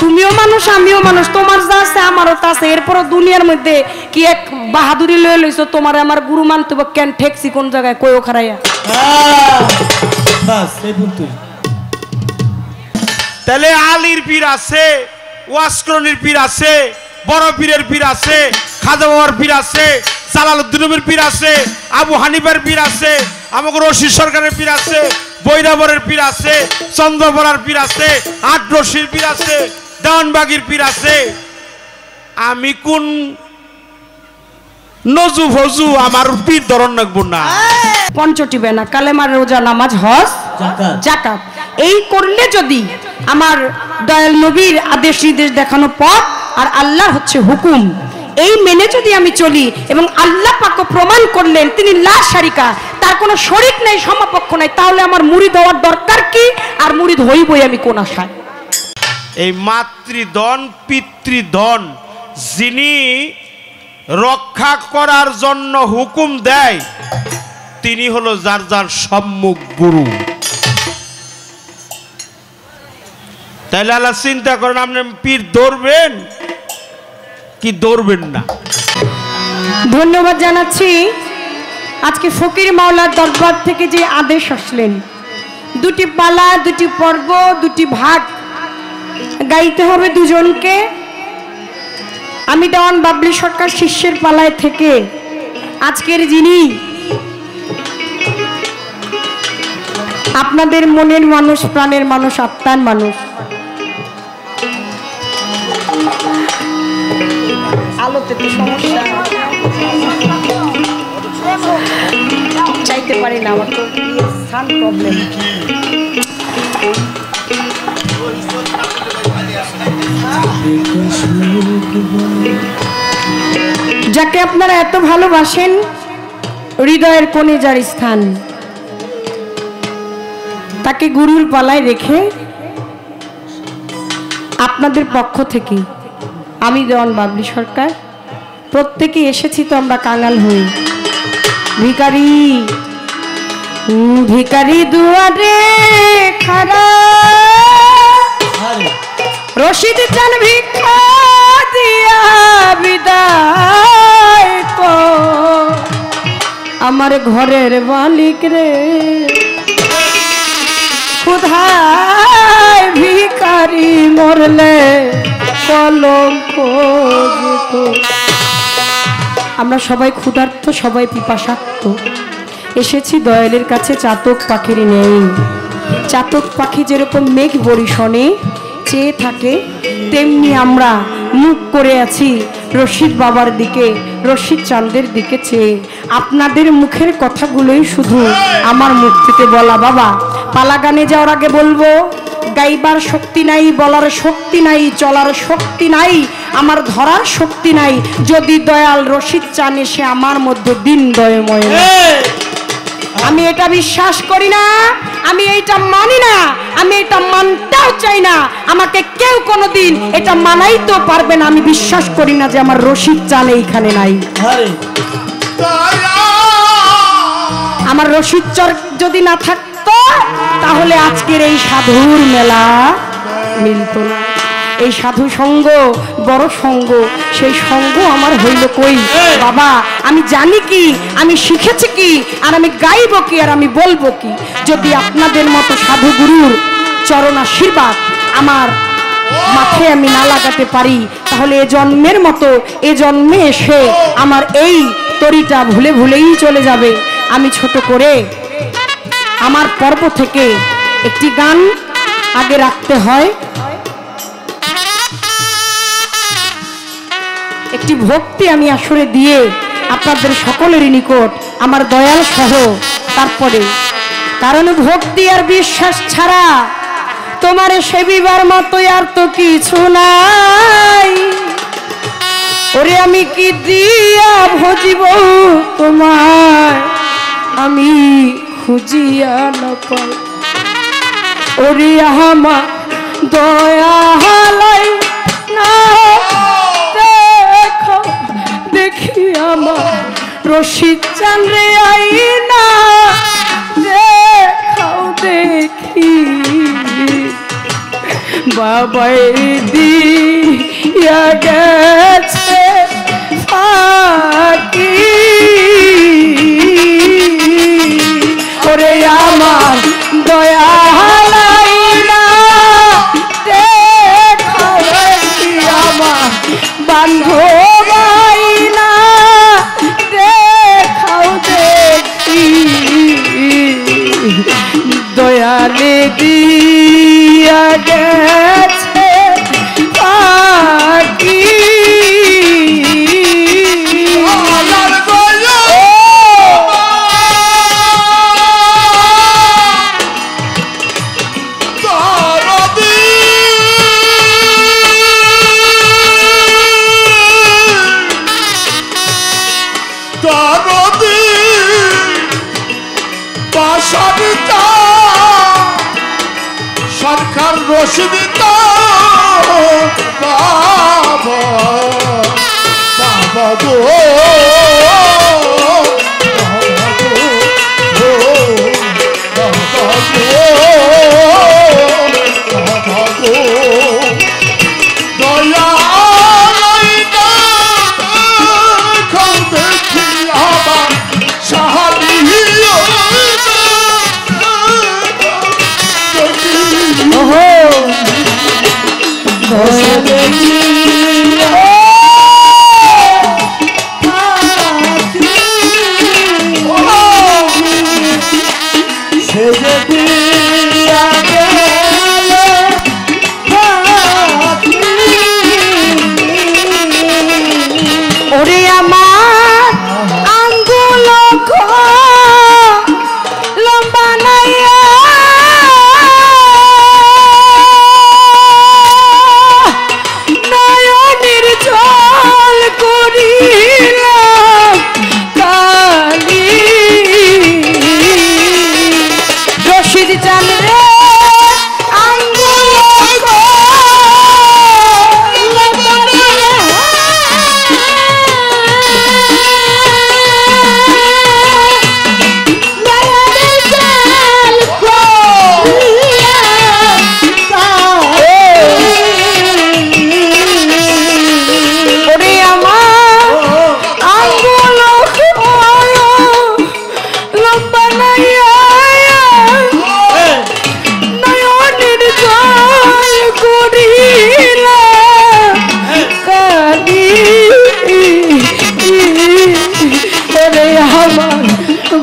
তুমিও মানুষ আমিও মানুষ, তোমার যা আছে আমারও তা আছে। এরপরও দুনিয়ার মধ্যে কি এক বাহাদুরি লয়ে লইছো, তোমার আমার গুরু মানতে হবে কেন ঠেকছি কোন জায়গায় কইও খারাইয়া। তাহলে আলীর পীর আছে, ওয়াসকরণীর পীর আছে, বড় পীরের পীর আছে, খাজা বাবার পীর আছে, জালালউদ্দিনের পীর আছে, আবু হানিফার পীর আছে, আমাকে রশিদ সরকারের পীর আছে, বৈরাবরের পীর আছে, চন্দ্রবরার পীর আছে, আটরশির পীর আছে, দেওয়ানবাগির পীর আছে। আমি কোন নজু ফজু আমার পীর ধরন রাখবো না। পঞ্চটিবে না, কালেমা, রোজা, নামাজ, হজ, যাকাত এই করলে যদি আমার দয়াল নবীর আদেশ নির্দেশ দেখানো পথ আর আল্লাহ হচ্ছে হুকুম, এই মেনে যদি আমি চলি এবং আল্লাহ পাক প্রমাণ করলেন তিনি লা শারিকা, তার কোনো শরীক নেই, সমপক্ষ নাই, তাহলে আমার মুরিদ হওয়ার দরকার কি? আর মুরিদ হইবই আমি কোন আশায়? এই মাতৃধন পিতৃধন যিনি রক্ষা করার জন্য হুকুম দেয় তিনি হলো যার যার সম্মুখ গুরু। তাইলে আল্লাহ চিন্তা করেন আপনি পীর ধরবেন কি ধরবেন না। ধন্যবাদ জানাচ্ছি। আজকে ফকির মাওলার দরবার থেকে যে আদেশ আসলেন, দুটি পালা, দুটি পর্ব, দুটি ভাগ গাইতে হবে দুজনকে। আমি দেওয়ান বাবলি সরকার শিষ্যের পালায় থেকে আজকের যিনি আপনাদের মনের মানুষ, প্রাণের মানুষ, আত্মার মানুষ, আলোতে তো সমস্যা, চাইতে পারি না, আমার তো সাউন্ড প্রবলেম। যাকে আপনারা এত ভালোবাসেন, হৃদয়ের কোণে যার স্থান, তাকে গুরুর পালায় রেখে আপনাদের পক্ষ থেকে আমি দেওয়ান বাবলি সরকার প্রত্যেকে এসেছি তো আমরা কাঙাল হই। ভিখারি ভিখারি দুয়ারে খাড়া, রশিদ চান ভিক্ষা দিয়া বিদায় কর, আমার ঘরের মালিক রে কোথায় ভিখারি মরলে কলঙ্ক। আমরা সবাই ক্ষুধার্ত, সবাই পিপাসার্ত, এসেছি দয়ালের কাছে চাতক পাখির নেই। চাতক পাখি যেরকম মেঘ বরিশনে চেয়ে থাকে, তেমনি আমরা মুখ করে আছি রশিদ বাবার দিকে, রশিদ চাঁদের দিকে চেয়ে। আপনাদের মুখের কথাগুলোই শুধু আমার মুখ থেকে বলা। বাবা, পালা গানে যাওয়ার আগে বলবো, গাইবার শক্তি নাই, বলার শক্তি নাই, চলার শক্তি নাই, আমার ধরার শক্তি নাই, যদি দয়াল রশিদ চান এসে আমার মধ্যে দিন দয়ময়। আমি এটা বিশ্বাস করি না, আমি এইটা মানি না, আমি এটা মানতেও চাই না, আমাকে কেউ কোনোদিন এটা মানাইতে পারবে না। আমি বিশ্বাস করি না যে আমার রশিদ চান এইখানে নাই। আমার রশিদ চর যদি না থাকতো তাহলে আজকের এই সাধুর মেলা মিলত না। এই সাধু সঙ্গ বড় সঙ্গ, সেই সঙ্গ আমার হইল কই? বাবা, আমি জানি কি, আমি শিখেছি কি, আর আমি গাইব কি, আর আমি বলবো কি, যদি আপনাদের মতো সাধু গুরুর চরণ আশীর্বাদ আমার মাথায় আমি না লাগাতে পারি, তাহলে এ জন্মের মতো এ জন্মে এসে আমার এই তরিটা ভুলে ভুলেই চলে যাবে। আমি ছোট করে আমার পর্ব থেকে একটি গান আগে রাখতে হয়, একটি ভক্তি আমি আসরে দিয়ে আপনাদের সকলেরই নিকট আমার দয়াল সহ তারপরে, কারণ ভক্তি আর বিশ্বাস ছাড়া তোমার সেবিবার মতো আর তো কিছু নাই। ওরে আমি কি দিয়া ভজিব তোমায়, আমি খুঁজিয়া না পাই। ওরে আমার দয়া হালাই না দেখো, দেখি আমার রশিদ চান রে আইনা দেখাও দেখি। বাবাই দিয়া গেছে ফাঁকি ওরে আমার দয়া লাইলা দেখাও কি আমার বান্ধব আইনা দেখাও দেখি দয়ালে দিয়া গেছে ফাঁকি সরকার রশিদিতা বাবা বাবা গো দয়া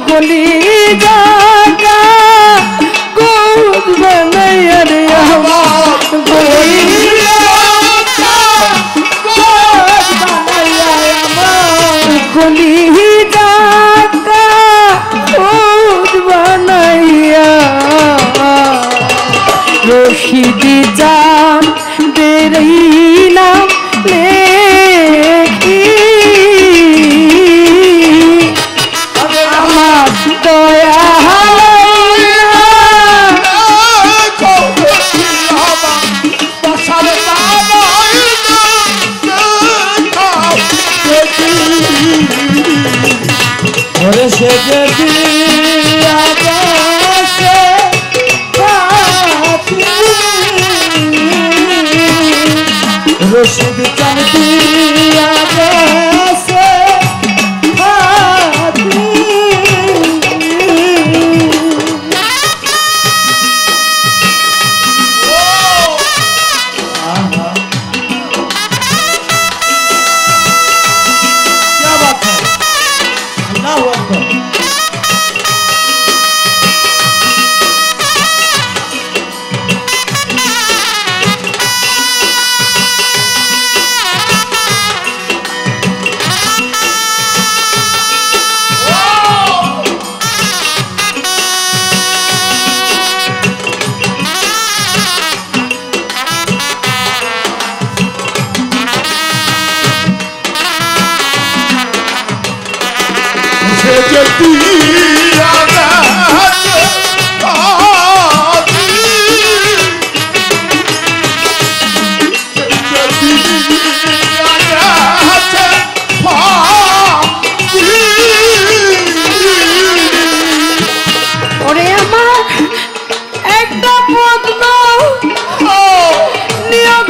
গলি জাগা গোদ বানাইয়া রে আমার গলি গোদ বানাইয়া আমার গলি জাগা গোদ বানাইয়া রশিদি জান দেরই নাম লেখি রশিদ চান দিয়া গেছে একটা পদ্ম নিয়োগ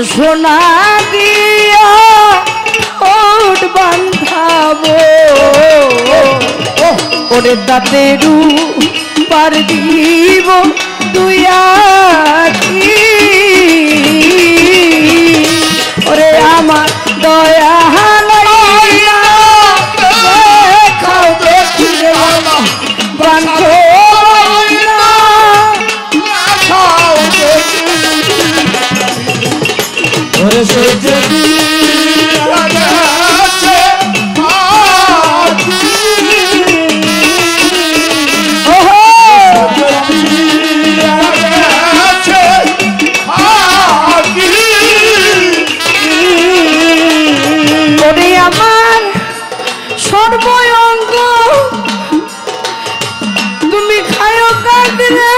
সোনা দিয়া ঠোঁট বান্ধাবো ওরে দাঁতেরু পার দিব দুই আখি ওরে আমার দয়া লাইয়া দেখাও দেখিলে বান্ধব ওরে সে যদি আছে ওরে আমার সর্বঙ্গ তুমি খায় কাঁদলে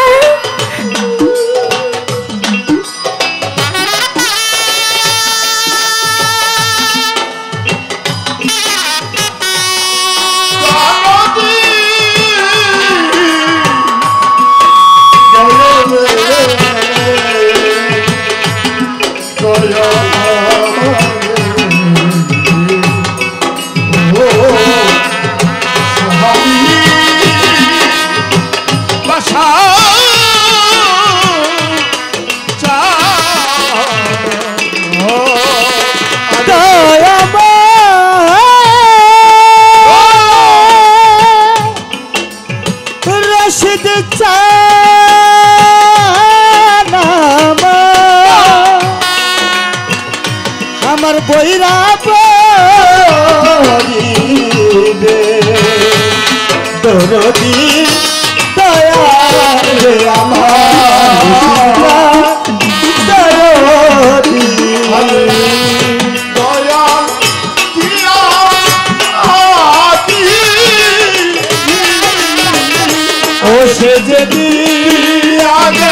আমার বইরা দরদি দয়ালে আমার দরদি দয়া ও সে যদি আগে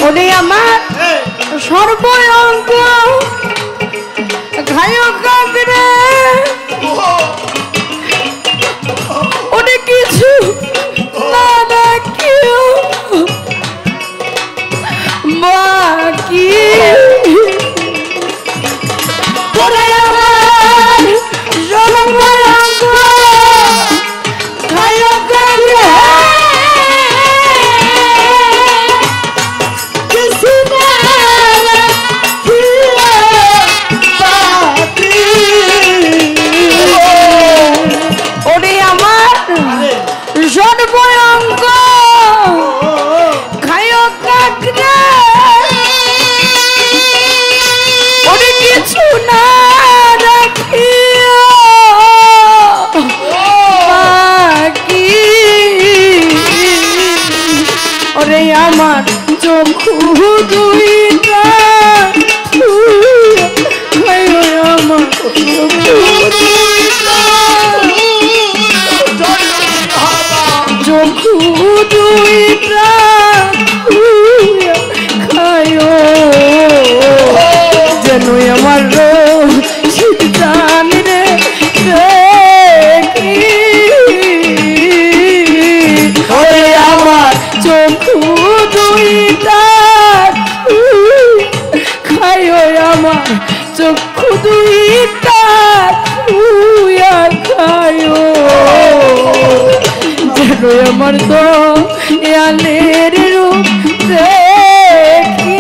ওরে আমার সর্বঙ্গ ঘায় কাঁদরে ওরে কিছু না রাখিও বাকি ওরে আমার সর্বঙ্গ ঘায় কাঁদরে ওরে আমার সর্বঙ্গ খায় কাকরে ওরে কিছু না রাখিও বাকি ওরে আমার চক্ষু দুইটা আমার চক্ষু দুইটা খায় যেন আমার শীত জান রে দেখি ওরে আমার চক্ষু দুইটা খায় আমার চক্ষু দুইটা খায় যেন আমার তো আলের রূপ দেখি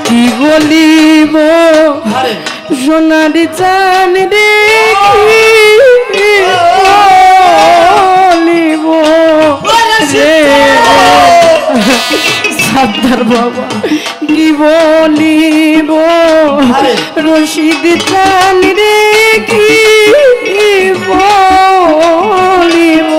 কি বলিব সোনার চান দেখি বলিব সাদ্দার বাবা কি বলিব রশিদ চান দেখি বলিব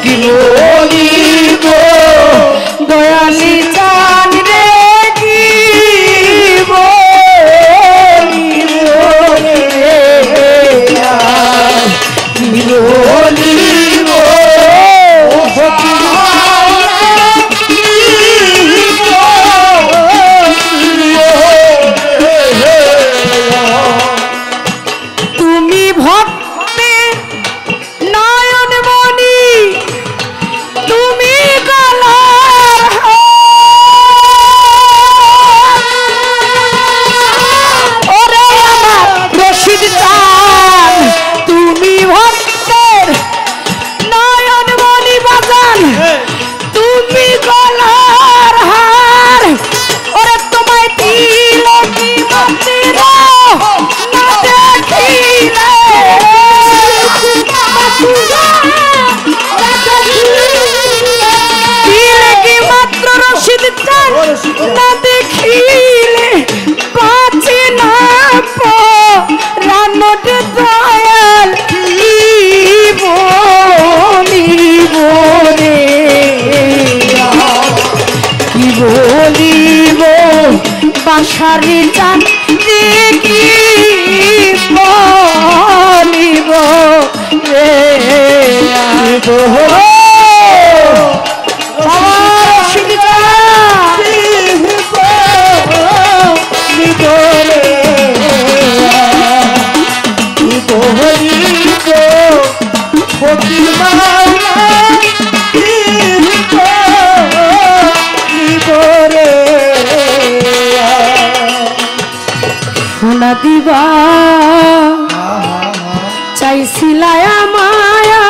কি বলিব দয়ালি চান রে কি বলিব কি বলিব তুমি ভক্তে নয়ন মনি তুমি গলার ওরে আমার রশিদ চান তুমি ভক্তের নয়ন মনি বাজান তুমি গলার হার ওরে তোমায় তিলকি মন্দির না দেখিলে তিলকি মাত্র রশিদ চান না দেখিলে বাঁচে না রান্নট দয়াল বলিব রে কি বলিব বাসারি চান কি বলিব রে সোনা দিবা চাইছিলায় মায়া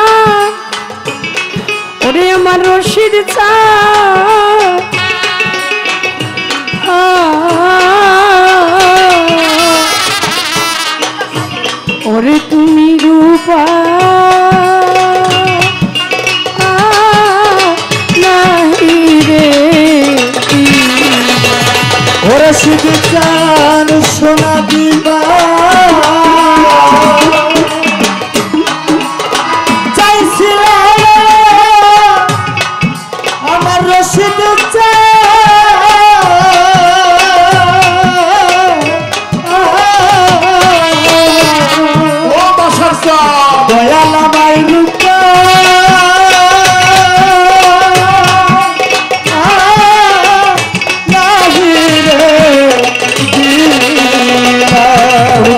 ওরে আমার রশিদ চা ওরে তুমি রূপা নাহি রে ওরে শুধু চান সোনা দিবা চাইছিল আমার রশিদ দয়াল আমার রূপা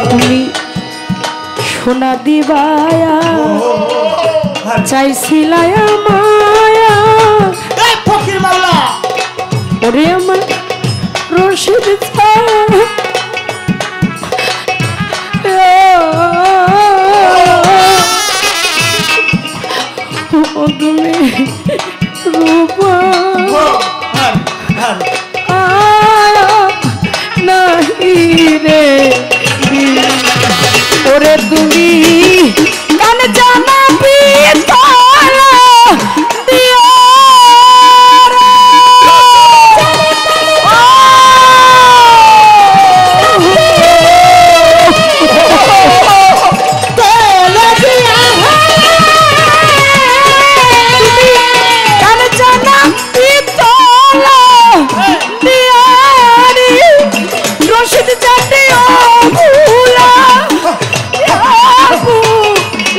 তুমি সোনা দিবায়া চাইছিলায় মায়া ফকির মাল্লা ওরে আমার রশিদ তুমি রূপা নাহি রে ওরে তুমি কান জানা পিতলা দিও রে তেলে দিয়া তুমি কান জানা পিতলা দিও রে রশিদ জানিও ভুলা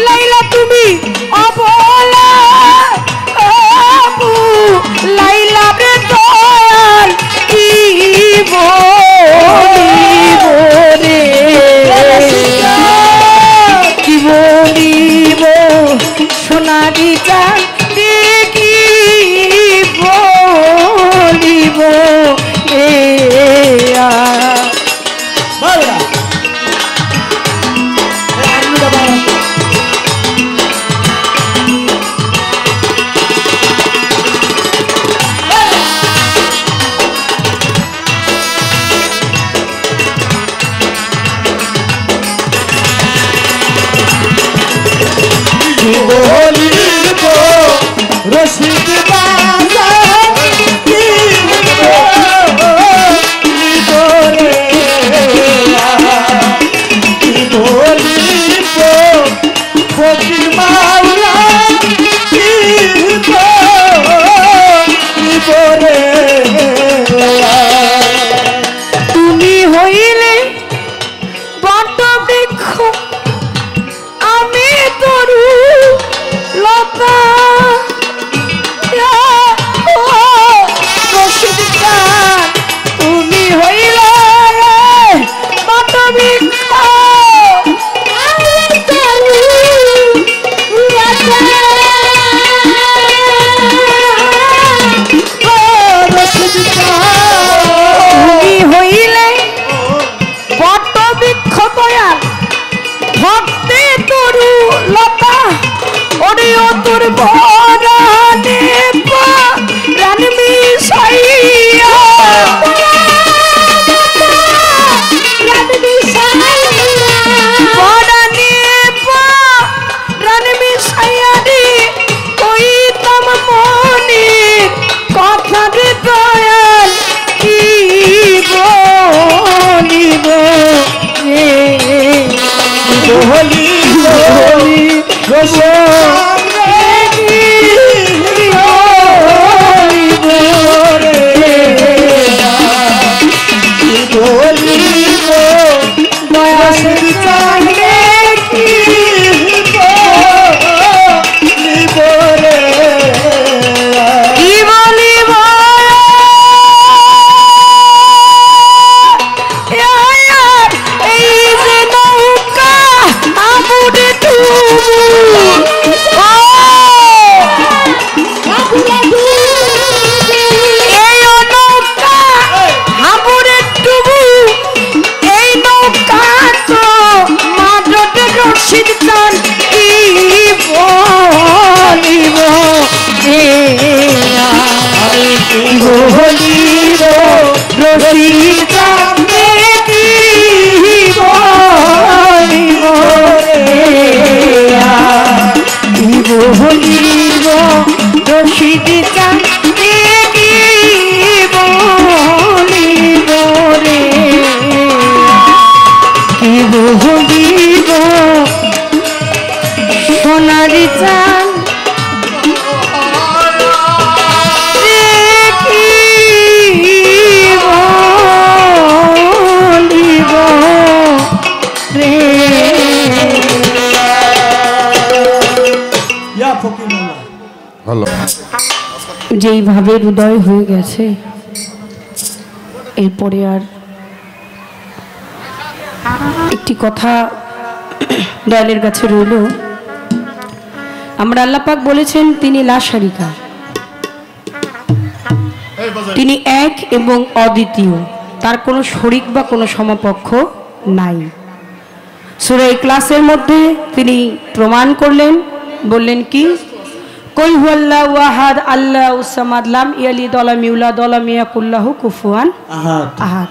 লাইলা তুমি অবলা লাইলা রে দয়াল কি বলিব রে কি বলিব সোনারি চান কি বলিব রে বলিব রশিদ বাজার কি বলিব ফকির মাওলা কি বিচার কি বলিব রে, কি বলিব সোনার চান যেইভাবে হৃদয় হয়ে গেছে, এরপরে আর একটি কথা দয়ালের কাছে রইল। আমরা আল্লাহ পাক বলেছেন তিনি লা শারিকা, তিনি এক এবং অদ্বিতীয়, তার কোনো শরিক বা কোনো সমপক্ষ নাই। সূরা ইখলাসের মধ্যে তিনি প্রমাণ করলেন, বললেন কি, কুল হুয়াল্লাহু আহাদ আল্লাহুস সামাদ লাম ইয়ালিদ ওয়া লাম ইউলাদ ওয়া লাম ইয়াকুল লাহু কুফুয়ান আহাদ।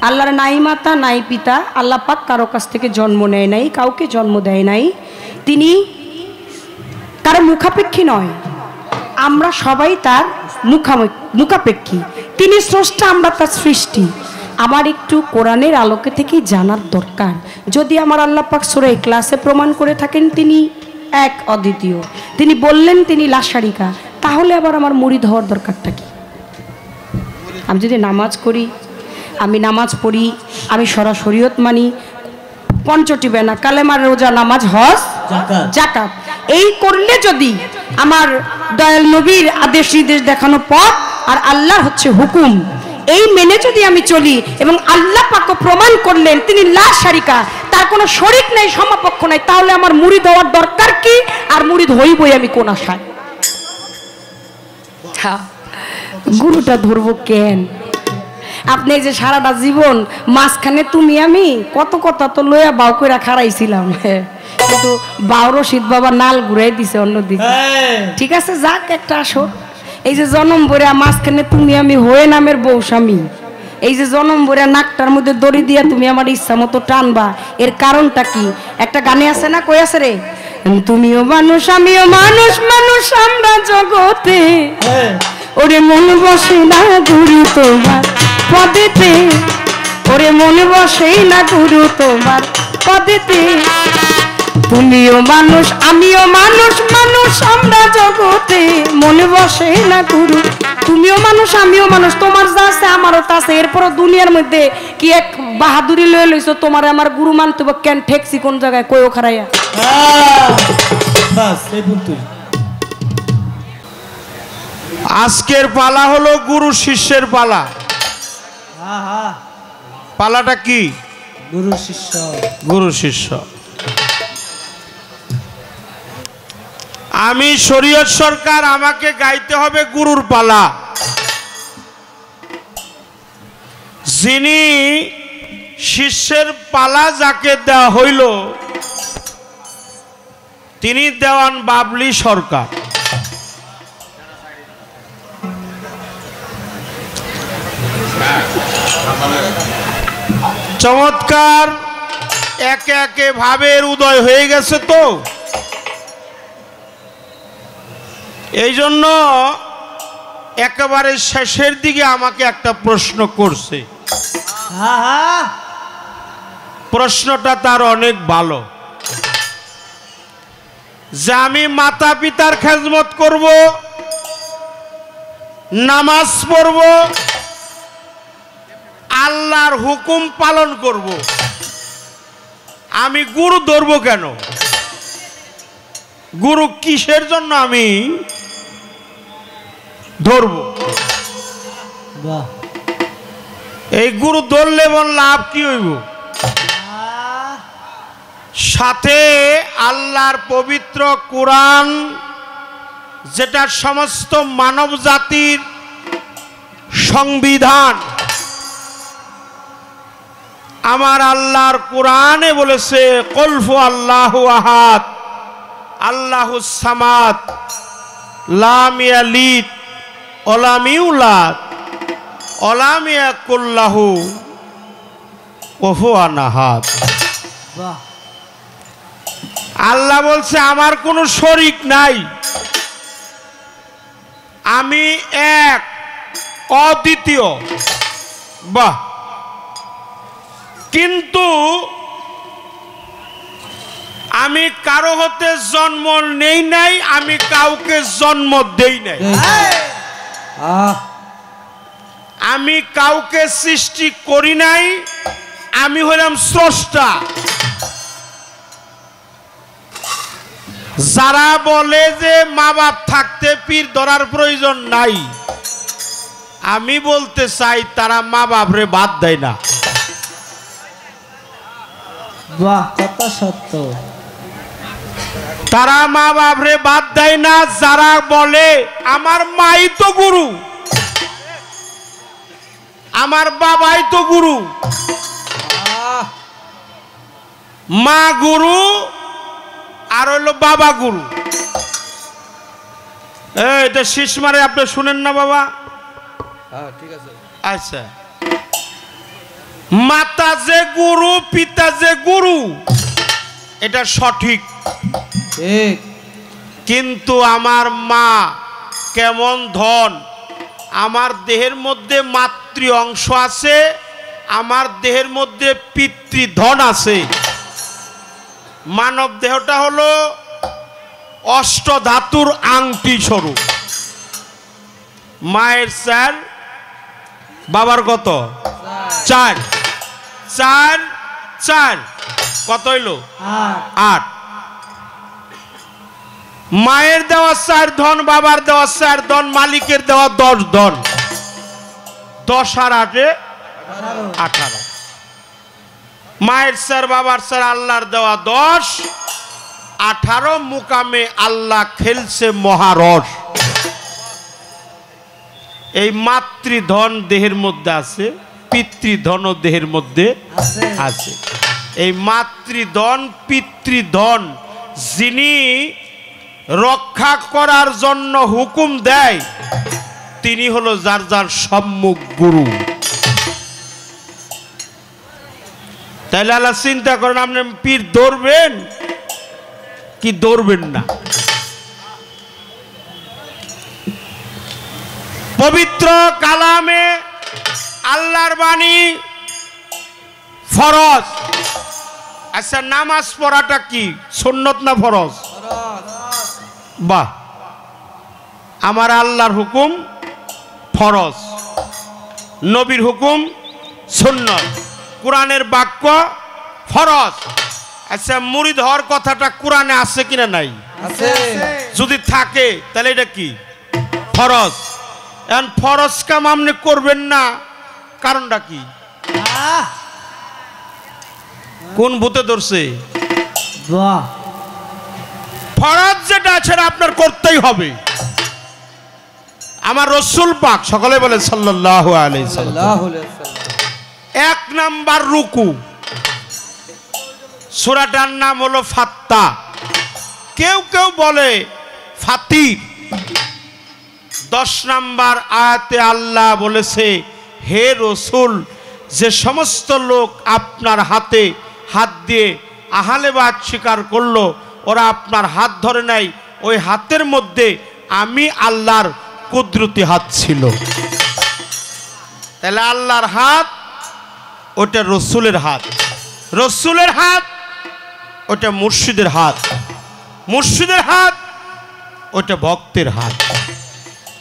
আল্লাহর নাই মাতা নাই পিতা, আল্লাহ পাক কারো কাছ থেকে জন্ম নেয় নাই, কাউকে জন্ম দেয় নাই, তিনি কারো মুখাপেক্ষী নয়, আমরা সবাই তার মুখাপেক্ষী, তিনি স্রষ্টা, আমরা তার সৃষ্টি। আমার একটু কোরআনের আলোকে থেকেই জানার দরকার। যদি আমার আল্লাহ পাক সূরা ইখলাসে প্রমাণ করে থাকেন তিনি এক অদ্বিতীয়, তিনি বললেন তিনি লা শারিকা, তাহলে আবার আমার মুরিদ হওয়ার দরকারটা কি? আমি যদি নামাজ করি, আমি নামাজ পড়ি, আমি শরীয়ত মানি, পঞ্চটি বেনা, কালেমা, রোজা, নামাজ, হজ, যাকাত, এই করলে যদি আমার দয়াল নবীর আদেশ নির্দেশ দেখানো পথ আর আল্লাহর হচ্ছে হুকুম, এই মেনে যদি আমি চলি এবং আল্লাহ পাক প্রমাণ করলেন তিনি লা শারিকা, তার কোনো শরিক নাই, সমপক্ষ নাই, তাহলে আমার মুরিদ হওয়ার দরকার কি? আর মুরিদ হইবই আমি কোন আশায়? গুরুটা ধরবো কেন? আপনি যে সারাটা জীবন মাঝখানে তুমি আমি কত কথা তো লইয়া বাউ করে খারাইছিলাম, কিন্তু বাউ রশিদ বাবা নাল ঘুরাই দিছে অন্যদিকে। ঠিক আছে, যাক একটা আসো। এই যে জনম ভরে মাঝখানে তুমি আমি হয়ে নামের বউ স্বামী, এই যে জনম ভরে নাকটার মধ্যে দড়ি দিয়া তুমি আমার ইচ্ছা মতো টানবা, এর কারণটা কি? একটা গানে আছে না, কই আছে রে, তুমিও মানুষ আমিও মানুষ, মানুষ আমরা জগতে, ওরে মন বসে না গুরু তোমার পদেতে, ওরে মন বসে না গুরু তোমার পদেতে, তুমিও মানুষ আমিও মানুষ, মানুষ আমরা জগতে, মনে বসে না গুরু, তুমিও মানুষ আমিও মানুষ, তোমার যা আছে আমারও তা আছে, এরপরও দুনিয়ার মধ্যে কি এক বাহাদুরি লয়ে লইছো, তোমার আমার গুরু মানতে কেন ঠেকছি কোন জায়গায়, কইও খারাইয়া। আজকের পালা হলো গুরু শিষ্যের পালা। পালাটা কি? গুরু শিষ্য। গুরু শিষ্য। আমি শরীয়ত সরকার, আমাকে গাইতে হবে গুরুর পালা। যিনি শিষ্যের পালা যাকে দেওয়া হইল তিনি দেওয়ান বাবলি সরকার। চমৎকার একে একে ভাবের উদয় হয়ে গেছে, তো এই জন্য একেবারে শেষের দিকে আমাকে একটা প্রশ্ন করছে। প্রশ্নটা তার অনেক ভালো, যে আমি মাতা পিতার খেদমত করব, নামাজ পড়ব, আল্লাহর হুকুম পালন করব, আমি গুরু ধরব কেন? গুরু কিসের জন্য আমি ধরব? এই গুরু ধরলে বল লাভ কি হইব? সাথে আল্লাহর পবিত্র কোরআন, যেটা সমস্ত মানব জাতির সংবিধান, আমার আল্লাহর কোরআনে বলেছে কলফু আল্লাহু আহাদ আল্লাহুস সামাদ লাম ইয়ালিদ ওয়া লাম ইউলাদ ওয়া লাম ইয়াকুল লাহু কুফুয়ান আহাদ। আল্লাহ বলছে আমার কোনো শরীক নাই, আমি এক, অদ্বিতীয়। বাহ। কিন্তু আমি কারো হতে জন্ম নেই নাই, আমি কাউকে জন্ম দেই নাই। আমি কাউকে সৃষ্টি করি নাই, আমি হলাম স্রষ্টা। যারা বলে যে মা বাপ থাকতে পীর ধরার প্রয়োজন নাই, আমি বলতে চাই তারা মা বাপরে বাদ দেয় না। বাহ, কথা সত্য। তারা মা বাপরে বাদ দেয় না। যারা বলে আমার মাই তো গুরু, আমার বাবাই তো গুরু, মা গুরু আর হইল বাবা গুরু। এটা শীষ মারে, আপনি শুনেন না বাবা? ঠিক আছে। আচ্ছা, মাতা যে গুরু, পিতা যে গুরু, এটা সঠিক। ঠিক। কিন্তু আমার মা কেমন ধন, আমার দেহের মধ্যে মাতৃ অংশ আছে, আমার দেহের মধ্যে পিতৃধন আছে। মানব দেহটা হলো অষ্টধাতুর আংটি স্বরূপ। মায়ের 4, বাবার কত? 4 4 4, কত হইল? 8। মায়ের দেওয়া 4 ধন, বাবার দেওয়া 4 ধন, মালিকের দেওয়া 10 ধন। 10 আর 8 18। মায়ের 4, বাবার 4, আল্লাহর দেওয়া 10, 18 মুকামে আল্লাহ খেলছে মহারস। এই মাতৃধন দেহের মধ্যে আছে, পিতৃধনও দেহের মধ্যে আছে। এই মাতৃধন পিতৃধন যিনি রক্ষা করার জন্য হুকুম দেয়, তিনি হলো যার যার সম্মুখ গুরু। তাইলে আল্লাহ চিন্তা করেন, আপনি পীর ধরবেন কি ধরবেন না? পবিত্র কালামে আল্লাহর বাণী ফরজ। আচ্ছা, নামাজ পড়াটা কি সুন্নত না ফরজ? বাহ, আমার আল্লাহর হুকুম ফরজ, নবীর হুকুম সুন্নত, কোরআনের বাক্য ফরজ। আচ্ছা, মুরিদ হওয়ার কথাটা কোরআনে আছে কিনা নাই? আছে। যদি থাকে তাহলে এটা কি? ফরজ। এখন ফরজ কাম আপনি করবেন না, কারণটা কি? কোন ভূতে ধরছে? বাহ। ফরজ যেটা আছে আপনার করতেই হবে। আমার রাসূল পাক সকলে বলে সাল্লাল্লাহু আলাইহি সাল্লাম, 1 নাম্বার রুকু। সূরাটার নাম হলো ফাত্তা, কেউ কেউ বলে ফাতির। 10 নাম্বার আয়াতে আল্লাহ বলেছে, হে রাসূল, যে সমস্ত লোক আপনার হাতে হাত দিয়ে আহলে বাত স্বীকার করলো, ওরা আপনার হাত ধরে নাই, ওই হাতের মধ্যে আমি আল্লাহর কুদরতি হাত ছিল। তাহলে আল্লাহর হাত ওটা রসুলের হাত, রসুলের হাত ওটা মুর্শিদের হাত, মুর্শিদের হাত ওটা ভক্তের হাত।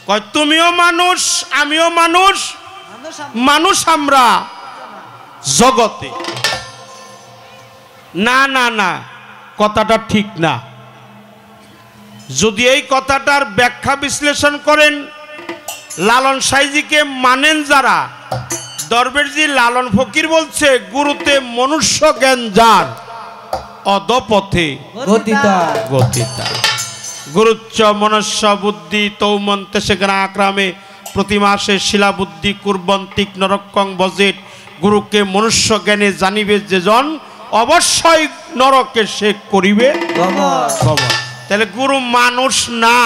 কয় তুমিও মানুষ, আমিও মানুষ, মানুষ আমরা জগতে। না না না, কথাটা ঠিক না। যদি এই কথাটার ব্যাখ্যা বিশ্লেষণ করেন, লালন সাইজিকে মানেন যারা, দরবেশজি লালন ফকির বলছে, গুরুতে মনুষ্য জ্ঞান যার, অধপথে গতিতা গতিতা। গুরুচ্চ মনুষ্য বুদ্ধি তৌমন্তে সেখানে আক্রামে প্রতিমাসে শিলা বুদ্ধি কুর্বন তীক্ষ্ণ রক্ষং বজেট। গুরুকে মনুষ্য জ্ঞানে জানিবে যে জন, অবশ্যই নরকে সে করিবে গমন। তাহলে গুরু মানুষ না,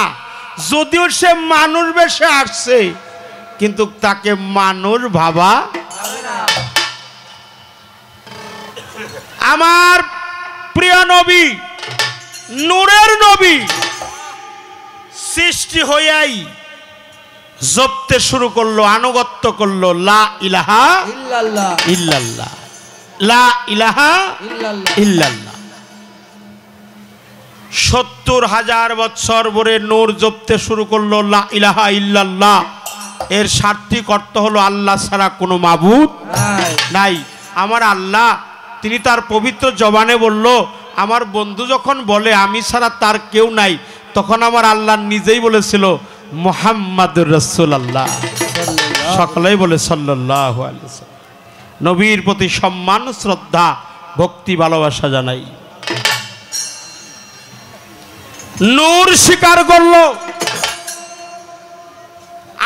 যদিও সে মানুষ বেশে আসছে, কিন্তু তাকে মানুষ ভাবা। আমার প্রিয় নবী, নূরের নবী, সৃষ্টি হইয়াই জপতে শুরু করলো, আনুগত্য করলো, লা ইলাহা ইল্লাল্লাহ ইল্লাল্লাহ, লা ইলাহা ইল্লাল্লাহ ইল্লাল্লাহ। 70,000 বছর ধরে নূর জপতে শুরু করলো, লা ইলাহা ইল্লাল্লাহ। এর সার্থিক অর্থ হলো আল্লাহ ছাড়া কোনো মাবুদ নাই নাই। আমার আল্লাহ তিনি তার পবিত্র জবানে বলল, আমার বন্ধু যখন বলে আমি ছাড়া তার কেউ নাই, তখন আমার আল্লাহ নিজেই বলেছিল মুহাম্মাদুর রাসূলুল্লাহ। সকলেই বলে সাল্লাল্লাহু আলাইহি ওয়াসাল্লাম। নবীর প্রতি সম্মান, শ্রদ্ধা, ভক্তি, ভালোবাসা জানাই। নূর স্বীকার করলো,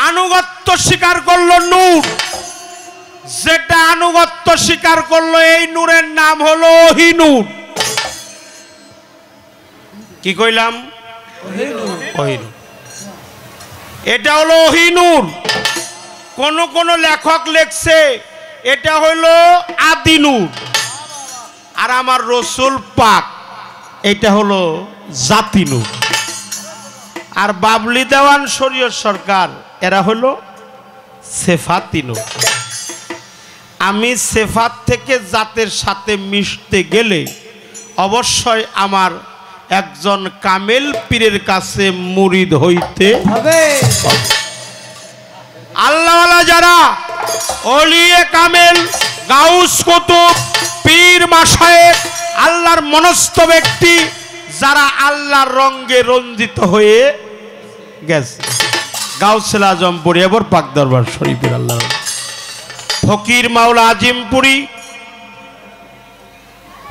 আনুগত্য স্বীকার করলো। নূর যেটা আনুগত্য স্বীকার করলো, এই নূরের নাম হলো ওহী নূর। কি কইলাম? ওহী নূর। এটা হলো ওহী নূর। কোন লেখক লেখছে এটা হলো আদি নূর। আর আমার রসুল পাক এটা হলো জাতি নূর। আর বাবলি দেওয়ান শরীয়ত সরকার এরা হলো সেফাতি নূর। আমি সেফাত থেকে জাতের সাথে মিশতে গেলে অবশ্যই আমার একজন কামেল পীরের কাছে মুরিদ হইতে হবে। আল্লাহওয়ালা যারা ওলিয়ে কামেল, গাউস কুতুব, পীর মাশায়েখ, আল্লাহর মনস্থ ব্যক্তি যারা আল্লাহর রঙে রঞ্জিত হয়ে গেছে, গাউসুল আজম বরিয়াবর পাক দরবার শরীফের আল্লাহ ফকির মাওলা আজিমপুরি,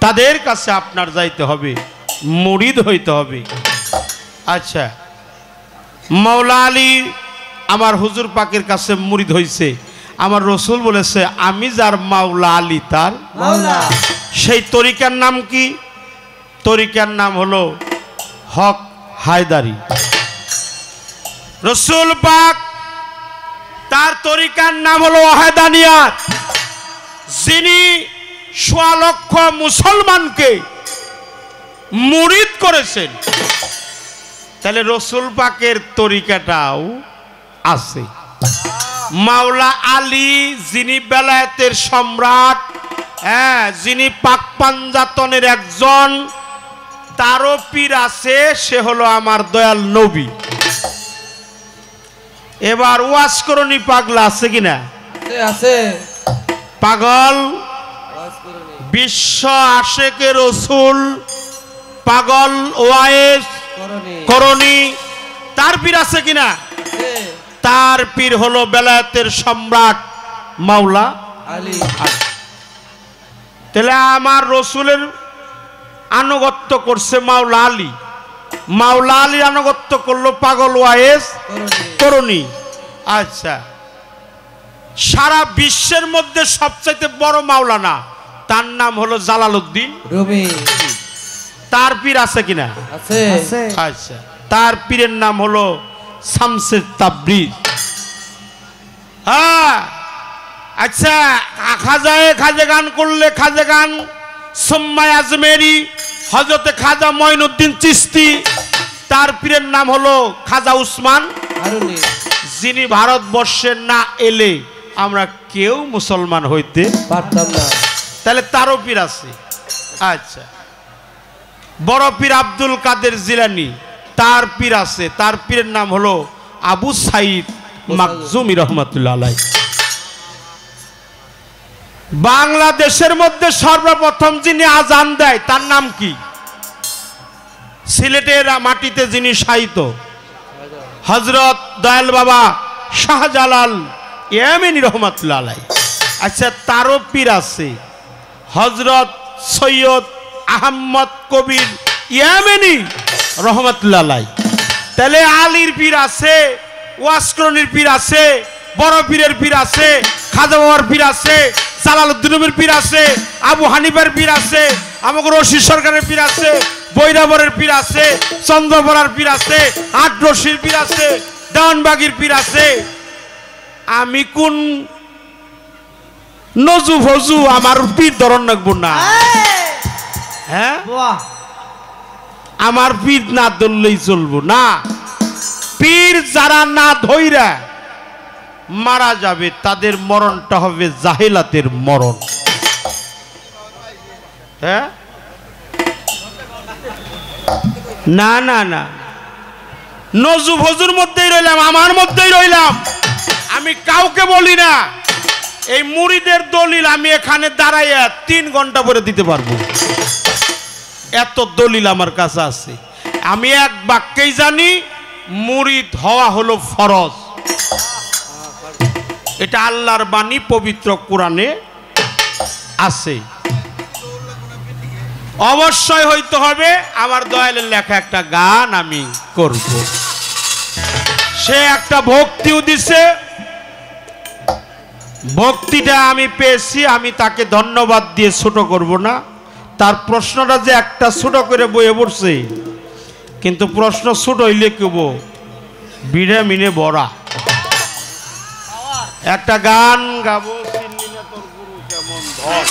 তাদের কাছে আপনার যাইতে হবে, মুরিদ হইতে হবে। আচ্ছা, মাওলা আলী আমার হুজুর পাকের কাছে মুরিদ হইছে। আমার রসুল বলেছে আমি যার মাওলা আলী তার মাওলা। সেই তরিকার নাম কি? তরিকার নাম হলো হক হায়দারি। রসুল পাক তার তরিকার নাম হলো ওয়াহদানিয়াত। যিনি ১০০ লক্ষ মুসলমানকে মুরিদ করেছেন, তাহলে রসুল পাকের তরিকাটাও আছে। মাওলা আলী যিনি বেলায়েতের সম্রাট, হ্যাঁ, যিনি পাক পাঞ্জাতনের একজন, তারও পীর আছে, সে হলো আমার দয়াল নবী। এবার ওয়াজ করনি পাগলা আছে কিনা? আছে পাগল বিশ্ব আশেকে রসুল পাগল ওয়াইস করণী, তার পীর আছে কিনা? তার পীর হলো বেলায়েতের সম্রাট মাওলা আলী। তাহলে আমার রসুলের আনুগত্য করছে মাওলা আলী, মাওলা আলীর আনুগত্য করলো পাগল ওয়াইস করণী। আচ্ছা, সারা বিশ্বের মধ্যে সবচাইতে বড় মাওলানা, তার নাম হলো জালালউদ্দিন রুমি। তার পীর আছে কিনা? আছে। আচ্ছা, তার পীরের নাম হলো শামসে তাবরিজ। হ্যাঁ, আচ্ছা, খাজে গান করলে খাজে গান সোম্মাই আজমেরি, হযরতে খাজা মঈনুদ্দিন চিশতি, তার পীরের নাম হলো খাজা উসমান হারুনি। যিনি ভারতবর্ষে না এলে আমরা কেউ মুসলমান হইতে পারতাম না। তাহলে তারও পীর আছে। আচ্ছা, বড় পীর আব্দুল কাদের জিলানী, তার পীর আছে, তার পীরের নাম হলো আবু সাইদ মাকজুমি রহমাতুল্লাহ আলাইহি। বাংলাদেশের মধ্যে সর্বপ্রথম যিনি আজান দেয় তার নাম কি? সিলেটের মাটিতে যিনি শায়িত, হযরত দয়াল বাবা শাহজালাল ইয়ামিনী রহমাতুল্লাহ আলাইহি। আচ্ছা, তারও পীর আছে হযরত সৈয়দ আহমদ কবির ইয়ামিনী রহমাতুল্লাহ আলাইহি। তাহলে আলীর পীর আছে, ওয়াসকরণীর পীর আছে, বড় পীরের পীর আছে, খাজা বাবার পীর আছে, জালালউদ্দিনের পীর আছে, আবু হানিফার পীর আছে, আমাকে রশিদ সরকারের পীর আছে, বৈরাবরের পীর আছে, চন্দ্রবরার পীর আছে, আট রশির পীর আছে, দেওয়ানবাগির পীর আছে। আমি কোন নজু ফজু আমার পীর ধরন রাখবো না? হ্যাঁ, আমার পীর না ধরলেই চলবো না। পীর যারা না ধইরা মারা যাবে তাদের মরণটা হবে জাহেলাতের মরণ। হ্যাঁ, না না না, নজু ফজুর মধ্যেই রইলাম, আমার মধ্যেই রইলাম, আমি কাউকে বলি না। এই মুরিদের দলিল আমি এখানে দাঁড়াইয়া 3 ঘন্টা পরে দিতে পারবো, এত দলিল আমার কাছে আছে। আমি এক বাক্যেই জানি মুরিদ হওয়া হলো ফরজ। এটা আল্লাহর বাণী, পবিত্র কোরআনে আছে। অবশ্যই হইতে হবে। আমার দয়ালের লেখা একটা গান আমি করব। সে একটা ভক্তিও দিছে, ভক্তিটা আমি পেয়েছি, আমি তাকে ধন্যবাদ দিয়ে ছোট করব না। তার প্রশ্নটা যে একটা ছোট করে বইয়ে পড়ছে, কিন্তু প্রশ্ন ছোট হইলে কেব বিড়ে মিনে বড়া। একটা গান গাবো, চিনলি না তোর গুরু কেমন ধর।